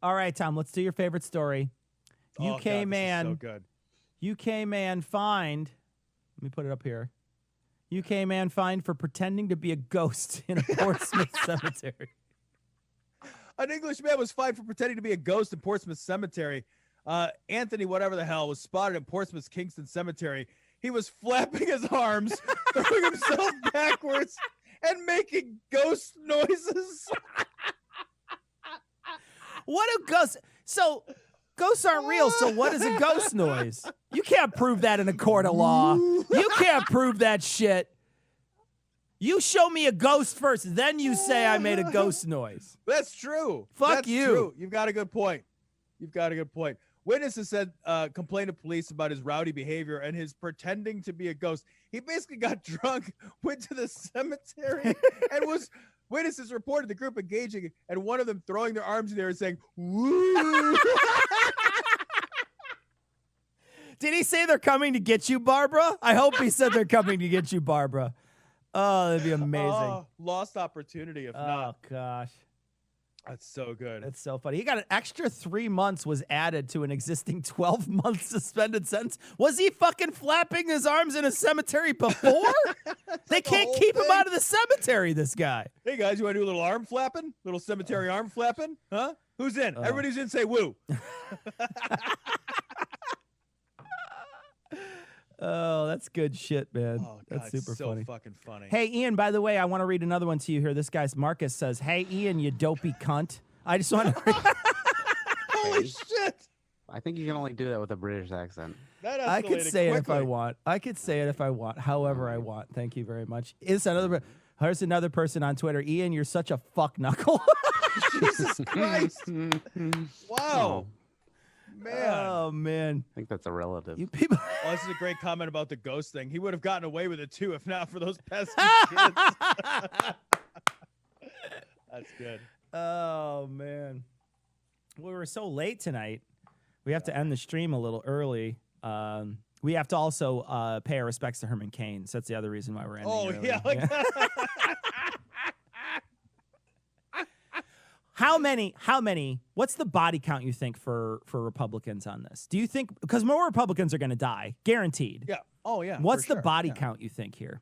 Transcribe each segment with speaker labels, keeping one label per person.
Speaker 1: All right, Tom, let's do your favorite story.
Speaker 2: Oh,
Speaker 1: UK
Speaker 2: God,
Speaker 1: man.
Speaker 2: this is so good.
Speaker 1: UK man fined. Let me put it up here. UK man fined for pretending to be a ghost in a Portsmouth cemetery.
Speaker 2: An English man was fined for pretending to be a ghost in Portsmouth Cemetery. Anthony, whatever the hell, was spotted in Portsmouth's Kingston Cemetery. He was flapping his arms, throwing himself backwards, and making ghost noises.
Speaker 1: What a ghost. So ghosts aren't real, so what is a ghost noise? You can't prove that in a court of law. You can't prove that shit. You show me a ghost first, then you say I made a ghost noise.
Speaker 2: That's true.
Speaker 1: Fuck you.
Speaker 2: True. You've got a good point. Witnesses said complained to police about his rowdy behavior and his pretending to be a ghost. He basically got drunk, went to the cemetery, and was... Witnesses reported the group engaging and one of them throwing their arms in there and saying, "Woo!"
Speaker 1: Did he say they're coming to get you, Barbara? I hope he said they're coming to get you, Barbara. Oh, that'd be amazing.
Speaker 2: Oh, lost opportunity if not.
Speaker 1: Oh, gosh.
Speaker 2: That's so good.
Speaker 1: That's so funny. He got an extra 3 months was added to an existing 12-month suspended sentence. Was he fucking flapping his arms in a cemetery before? They can't keep him out of the cemetery, this guy.
Speaker 2: Hey, guys, you want to do a little arm flapping? Little cemetery arm flapping? Huh? Who's in? Everybody who's in, say woo.
Speaker 1: Oh, that's good shit, man.
Speaker 2: Oh, God,
Speaker 1: that's super
Speaker 2: it's so
Speaker 1: funny.
Speaker 2: fucking funny.
Speaker 1: Hey, Ian, by the way, I want to read another one to you here. This guy's Marcus says, "Hey, Ian, you dopey cunt." I just want to read.
Speaker 2: Holy shit.
Speaker 3: I think you can only do that with a British accent.
Speaker 1: I could say it if I want. I could say it if I want, however I want. Thank you very much. Here's another person on Twitter. Ian, you're such a fuck knuckle.
Speaker 2: Jesus Christ. Wow. Man.
Speaker 1: Oh, man.
Speaker 3: I think that's a relative.
Speaker 1: You people.
Speaker 2: Oh, this is a great comment about the ghost thing. He would have gotten away with it, too, if not for those pesky kids. That's good.
Speaker 1: Oh, man. We were so late tonight. We have to end the stream a little early. We have to also pay our respects to Herman Cain. So that's the other reason why we're ending early.
Speaker 2: Yeah.
Speaker 1: How many, what's the body count you think for Republicans on this? Do you think, because more Republicans are going to die, guaranteed.
Speaker 2: Yeah. Oh, yeah.
Speaker 1: What's the body count you think here?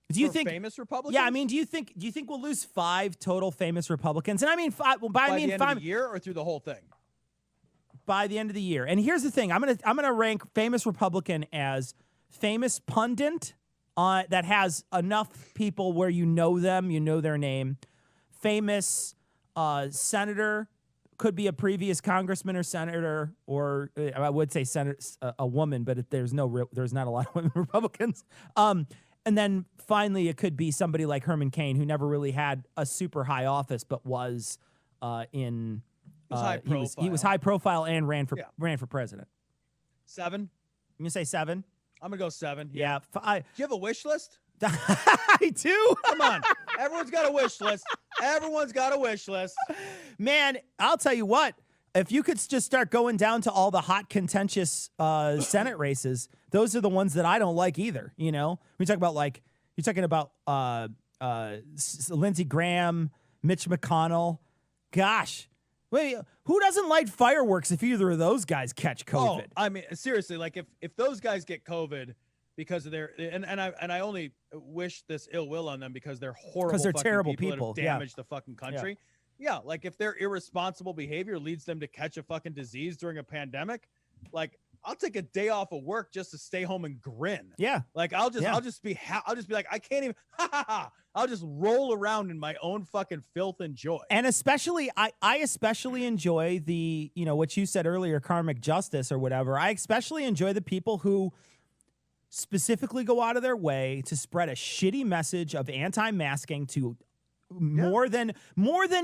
Speaker 1: Do you think
Speaker 2: famous Republicans?
Speaker 1: Yeah, I mean, do you think we'll lose 5 total famous Republicans? And I mean, by
Speaker 2: the end of the year or through the whole thing?
Speaker 1: By the end of the year. And here's the thing: I'm gonna rank famous Republican as famous pundit that has enough people where you know them, you know their name. Famous senator, could be a previous congressman or senator, or I would say senator, a woman, but there's not a lot of women Republicans. And then finally, it could be somebody like Herman Cain, who never really had a super high office, but was in. He was high profile and ran for president.
Speaker 2: 7.
Speaker 1: You gonna say 7?
Speaker 2: I'm gonna go 7.
Speaker 1: Yeah.
Speaker 2: Do you have a wish list?
Speaker 1: I do.
Speaker 2: Come on, everyone's got a wish list. Everyone's got a wish list.
Speaker 1: Man, I'll tell you what. If you could just start going down to all the hot, contentious Senate races, those are the ones that I don't like either. You know, we talk about you're talking about Lindsey Graham, Mitch McConnell. Gosh, wait, who doesn't light fireworks if either of those guys catch COVID?
Speaker 2: Oh, I mean, seriously, like if those guys get COVID because of their and I only wish this ill will on them because they're horrible,
Speaker 1: because they're terrible
Speaker 2: people that have damaged the fucking country. Yeah, like if their irresponsible behavior leads them to catch a fucking disease during a pandemic, like I'll take a day off of work just to stay home and grin.
Speaker 1: Yeah,
Speaker 2: like I'll just be like I can't even. I'll just roll around in my own fucking filth and joy.
Speaker 1: And especially, I especially enjoy the, what you said earlier, karmic justice or whatever. I especially enjoy the people who specifically go out of their way to spread a shitty message of anti-masking to more than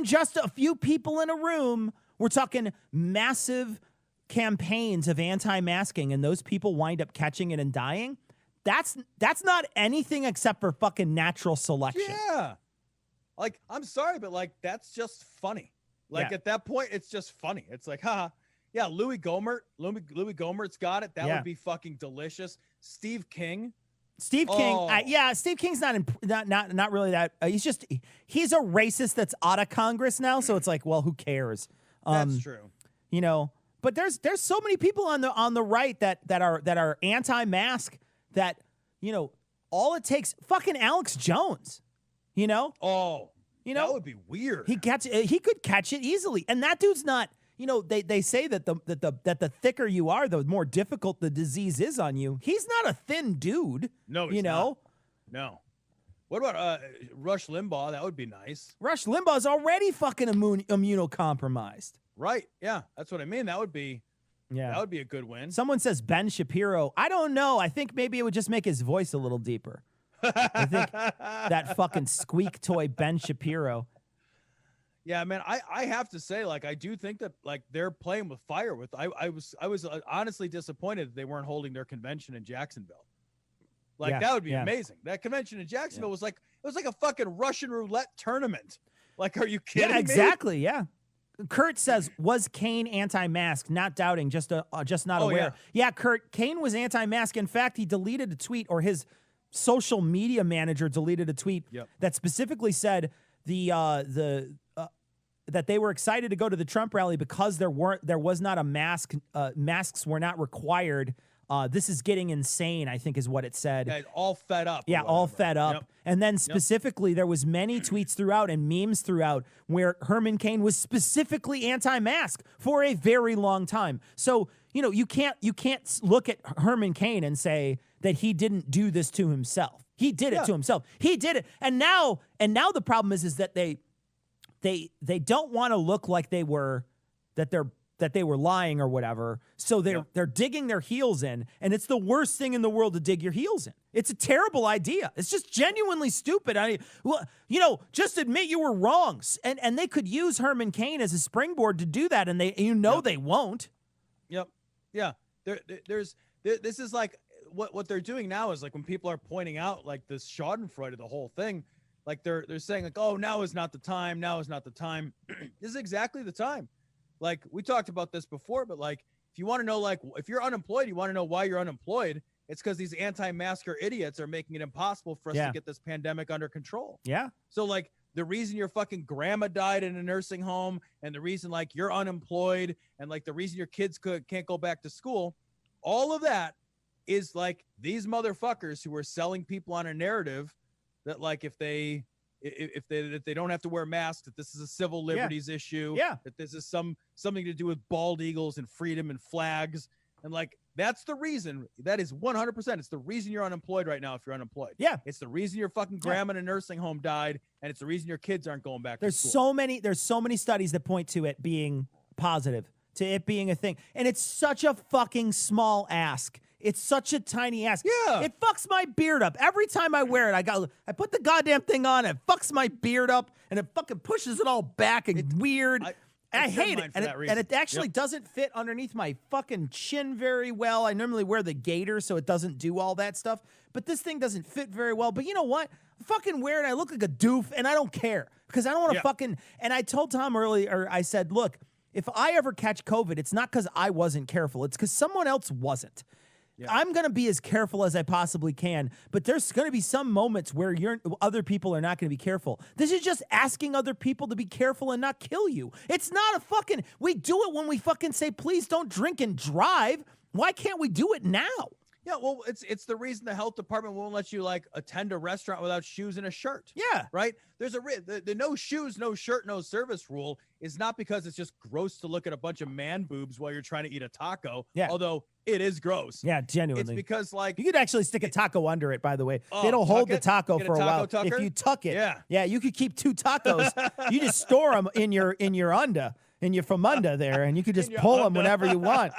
Speaker 1: just a few people in a room. We're talking massive campaigns of anti-masking, and those people wind up catching it and dying. That's not anything except for fucking natural selection.
Speaker 2: Yeah. Like, I'm sorry, but like, that's just funny. Like at that point, it's just funny. It's like, haha. Yeah, Louis Gohmert's got it. That would be fucking delicious. Steve King.
Speaker 1: Steve King, Steve King's not really that. He's a racist that's out of Congress now, so it's like, well, who cares?
Speaker 2: That's true.
Speaker 1: You know, but there's so many people on the right that are anti-mask that, you know, all it takes, fucking Alex Jones, you know?
Speaker 2: Oh,
Speaker 1: you know,
Speaker 2: that would be weird.
Speaker 1: he could catch it easily. And that dude's not, you know, they say that the thicker you are, the more difficult the disease is on you. He's not a thin dude.
Speaker 2: No, he's
Speaker 1: you know?
Speaker 2: Not. No. What about Rush Limbaugh? That would be nice.
Speaker 1: Rush Limbaugh's already fucking immunocompromised.
Speaker 2: Right. Yeah, that's what I mean. That would be a good win.
Speaker 1: Someone says Ben Shapiro. I don't know. I think maybe it would just make his voice a little deeper. I think that fucking squeak toy Ben Shapiro.
Speaker 2: Yeah, man, I have to say, like, I do think that, like, they're playing with fire. I was honestly disappointed that they weren't holding their convention in Jacksonville. Like, that would be amazing. That convention in Jacksonville was like a fucking Russian roulette tournament. Like, are you kidding me?
Speaker 1: Yeah, exactly. Yeah. Kurt says, was Kane anti-mask? Not doubting, just not aware. Yeah, Kurt, Kane was anti-mask. In fact, he deleted a tweet, or his social media manager deleted a tweet that specifically said that they were excited to go to the Trump rally because there was not a mask. Masks were not required. This is getting insane, I think is what it said.
Speaker 2: Yeah, all fed up.
Speaker 1: Yeah, all fed up.
Speaker 2: Yep.
Speaker 1: And then specifically, there was many tweets throughout and memes throughout where Herman Cain was specifically anti-mask for a very long time. So, you know, you can't look at Herman Cain and say that he didn't do this to himself. He did it to himself. He did it. And now the problem is that they don't want to look like they were lying or whatever. So they're digging their heels in, and it's the worst thing in the world to dig your heels in. It's a terrible idea. It's just genuinely stupid. Just admit you were wrong. And they could use Herman Cain as a springboard to do that, and they won't.
Speaker 2: Yep. Yeah. This is like what they're doing now is like when people are pointing out like this Schadenfreude of the whole thing, like they're saying like, oh, now is not the time. Now is not the time. This is exactly the time. Like we talked about this before, but like, if you want to know, like if you're unemployed, you want to know why you're unemployed. It's because these anti-masker idiots are making it impossible for us to get this pandemic under control.
Speaker 1: Yeah.
Speaker 2: So like the reason your fucking grandma died in a nursing home and the reason like you're unemployed and like the reason your kids can't go back to school, all of that is like these motherfuckers who are selling people on a narrative that like if they don't have to wear masks, that this is a civil liberties issue, that this is something to do with bald eagles and freedom and flags. And like, that's the reason. That is 100%. It's the reason you're unemployed right now if you're unemployed.
Speaker 1: Yeah.
Speaker 2: It's the reason your fucking grandma in a nursing home died, and it's the reason your kids aren't going back to school.
Speaker 1: There's so many studies that point to it being positive, to it being a thing. And it's such a fucking small ask. It's such a tiny ask.
Speaker 2: Yeah.
Speaker 1: It fucks my beard up. Every time I wear it, I put the goddamn thing on, it fucks my beard up, and it fucking pushes it all back and weird. I hate it. And it actually doesn't fit underneath my fucking chin very well. I normally wear the gaiter, so it doesn't do all that stuff. But this thing doesn't fit very well. But you know what? I fucking wear it. I look like a doof, and I don't care. Because I don't want to fucking... And I told Tom earlier, I said, look, if I ever catch COVID, it's not because I wasn't careful. It's because someone else wasn't. Yeah. I'm going to be as careful as I possibly can, but there's going to be some moments where other people are not going to be careful. This is just asking other people to be careful and not kill you. It's not a fucking... We do it when we fucking say, please don't drink and drive. Why can't we do it now?
Speaker 2: Yeah, well, it's the reason the health department won't let you like attend a restaurant without shoes and a shirt.
Speaker 1: Yeah.
Speaker 2: Right? There's the no shoes, no shirt, no service rule is not because it's just gross to look at a bunch of man boobs while you're trying to eat a taco.
Speaker 1: Yeah.
Speaker 2: Although it is gross.
Speaker 1: Yeah, genuinely.
Speaker 2: It's because like
Speaker 1: you could actually stick a taco under it, by the way. It'll hold the taco for a while.
Speaker 2: Tucker?
Speaker 1: If you tuck it.
Speaker 2: Yeah.
Speaker 1: Yeah, you could keep 2 tacos. You just store them in your from under there, and you could just pull them whenever you want.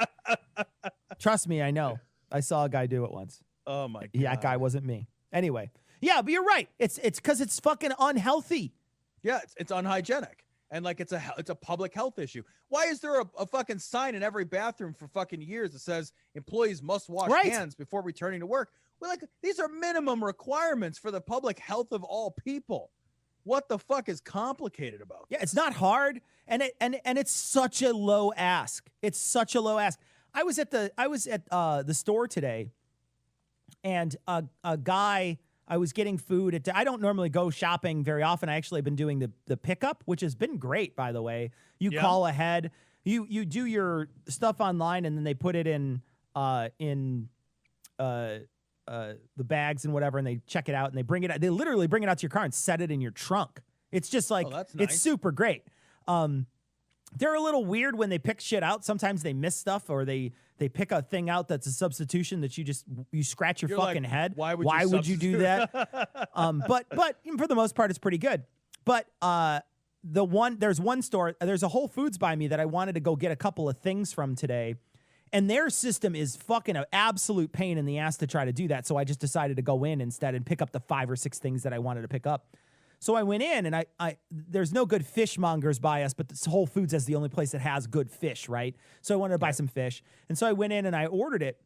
Speaker 1: Trust me, I know. I saw a guy do it once.
Speaker 2: Oh my god.
Speaker 1: Yeah, that guy wasn't me. Anyway. Yeah, but you're right. It's because it's fucking unhealthy.
Speaker 2: Yeah, it's unhygienic. And like it's a public health issue. Why is there a fucking sign in every bathroom for fucking years that says employees must wash hands before returning to work? Well, like these are minimum requirements for the public health of all people. What the fuck is complicated about this?
Speaker 1: Yeah, it's not hard, and it's such a low ask. It's such a low ask. I was at the store today, and a guy I was getting food. I don't normally go shopping very often. I actually have been doing the pickup, which has been great, by the way. You call ahead. You do your stuff online, and then they put it in the bags and whatever, and they check it out, and they bring it out. They literally bring it out to your car and set it in your trunk. It's just like,
Speaker 2: that's nice.
Speaker 1: It's super great. They're a little weird when they pick shit out. Sometimes they miss stuff, or they pick a thing out that's a substitution that you scratch your fucking head.
Speaker 2: Why would
Speaker 1: you do that? But for the most part, it's pretty good. But there's one store, there's a Whole Foods by me that I wanted to go get a couple of things from today, and their system is fucking an absolute pain in the ass to try to do that. So I just decided to go in instead and pick up the 5 or 6 things that I wanted to pick up. So I went in, and I there's no good fishmongers by us, but this Whole Foods is the only place that has good fish, right? So I wanted to buy some fish. And so I went in and I ordered it.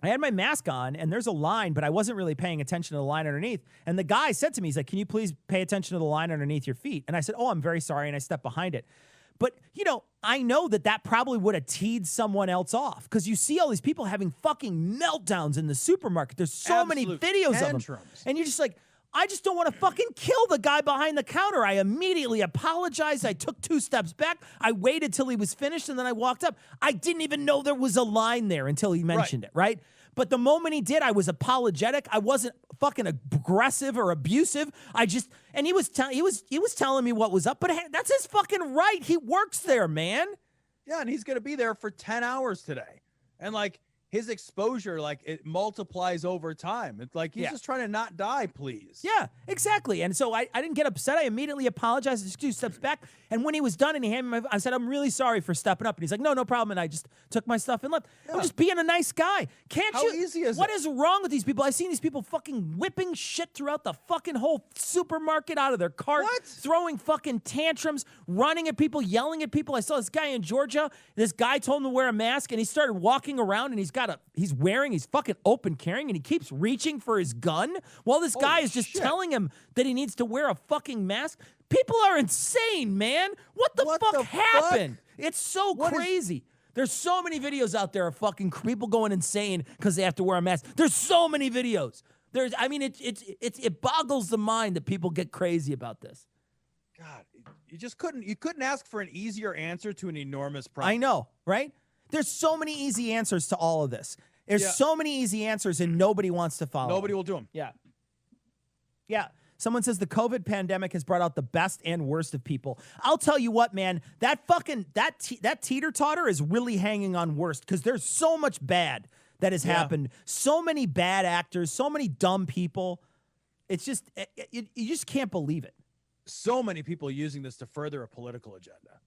Speaker 1: I had my mask on, and there's a line, but I wasn't really paying attention to the line underneath. And the guy said to me, he's like, "Can you please pay attention to the line underneath your feet?" And I said, "Oh, I'm very sorry," and I stepped behind it. But, I know that probably would have teed someone else off, because you see all these people having fucking meltdowns in the supermarket. There's so many videos of them. And you're just like, I just don't want to fucking kill the guy behind the counter. I immediately apologized. I took 2 steps back. I waited till he was finished, and then I walked up. I didn't even know there was a line there until he mentioned it, right? But the moment he did, I was apologetic. I wasn't fucking aggressive or abusive. And he was telling me what was up, but that's his fucking right. He works there, man.
Speaker 2: Yeah, and he's going to be there for 10 hours today. And his exposure, it multiplies over time. It's like he's just trying to not die, please.
Speaker 1: Yeah, exactly. And so I didn't get upset. I immediately apologized. I took 2 steps back. And when he was done and he handed me I said, "I'm really sorry for stepping up." And he's like, no problem. And I just took my stuff and left. Yeah. I'm just being a nice guy.
Speaker 2: How easy is it?
Speaker 1: What is wrong with these people? I've seen these people fucking whipping shit throughout the fucking whole supermarket out of their cart.
Speaker 2: What?
Speaker 1: Throwing fucking tantrums, running at people, yelling at people. I saw this guy in Georgia. This guy told him to wear a mask, and he started walking around, and he's fucking open carrying, and he keeps reaching for his gun while this guy is just telling him that he needs to wear a fucking mask. People are insane, man. What the fuck happened? It's so crazy. There's so many videos out there of fucking people going insane because they have to wear a mask. There's so many videos. It boggles the mind that people get crazy about this.
Speaker 2: God, you couldn't ask for an easier answer to an enormous problem.
Speaker 1: I know, right? There's so many easy answers to all of this. There's so many easy answers, and nobody wants to follow.
Speaker 2: Nobody will do them.
Speaker 1: Yeah. Yeah. Someone says the COVID pandemic has brought out the best and worst of people. I'll tell you what, man, that teeter-totter is really hanging on worst, because there's so much bad that has happened. So many bad actors, so many dumb people. It's just, you just can't believe it.
Speaker 2: So many people using this to further a political agenda.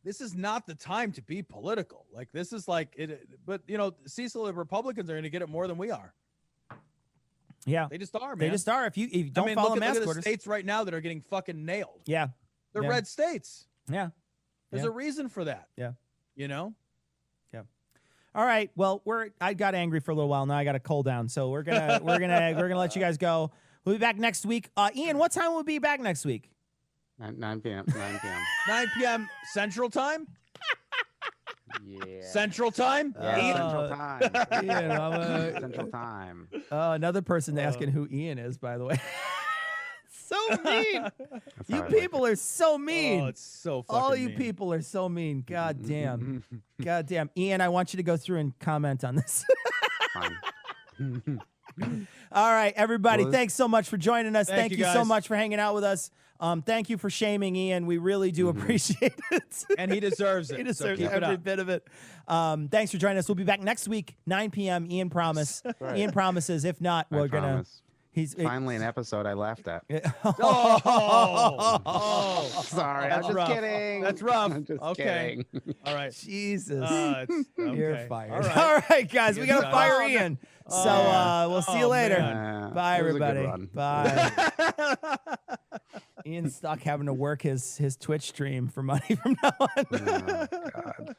Speaker 2: This is not the time to be political. This is but Cecil, the Republicans are going to get it more than we are.
Speaker 1: Yeah.
Speaker 2: They just are, man.
Speaker 1: They just are. If you don't follow mask
Speaker 2: orders.
Speaker 1: Look at
Speaker 2: the states right now that are getting fucking nailed.
Speaker 1: Yeah.
Speaker 2: They're red states.
Speaker 1: Yeah.
Speaker 2: There's a reason for that.
Speaker 1: Yeah.
Speaker 2: Yeah.
Speaker 1: All right. Well, I got angry for a little while. Now I got to cool down. So we're gonna let you guys go. We'll be back next week. Ian, what time will we be back next week?
Speaker 3: 9 p.m.
Speaker 2: 9 p.m. Central Time?
Speaker 3: Yeah.
Speaker 2: Central Time?
Speaker 3: Yeah, Central Time.
Speaker 1: Ian,
Speaker 3: Central Time.
Speaker 1: Another person asking who Ian is, by the way. So mean. You
Speaker 3: right.
Speaker 1: people are so mean.
Speaker 2: Oh, it's so fucking
Speaker 1: All you
Speaker 2: mean.
Speaker 1: people are so mean. God damn. God damn. Ian, I want you to go through and comment on this.
Speaker 3: Fine.
Speaker 1: All right, everybody. Thanks so much for joining us. Thank you so
Speaker 2: guys.
Speaker 1: much for hanging out with us. Thank you for shaming Ian. We really do appreciate it.
Speaker 2: And he deserves it.
Speaker 1: He deserves
Speaker 2: so keep it
Speaker 1: every
Speaker 2: up.
Speaker 1: bit of it. Thanks for joining us. We'll be back next week, 9 p.m. Ian promise.
Speaker 3: Right.
Speaker 1: Ian promises. If not, we're gonna.
Speaker 3: Promise.
Speaker 1: He's
Speaker 3: Finally an episode I laughed at.
Speaker 2: Oh,
Speaker 3: Sorry,
Speaker 2: That's
Speaker 3: I'm just
Speaker 2: rough.
Speaker 3: kidding.
Speaker 2: That's rough.
Speaker 3: I'm just
Speaker 2: Okay.
Speaker 3: kidding.
Speaker 2: All right.
Speaker 1: Jesus. You're
Speaker 2: okay.
Speaker 1: fired.
Speaker 2: All right.
Speaker 1: Guys, we gotta
Speaker 2: Good
Speaker 1: fire
Speaker 2: job.
Speaker 1: Ian. So we'll see you later.
Speaker 2: man.
Speaker 1: Bye,
Speaker 3: It was a good
Speaker 1: everybody.
Speaker 3: run.
Speaker 1: Bye. Ian's stuck having to work his Twitch stream for money from now on.
Speaker 3: Oh, God.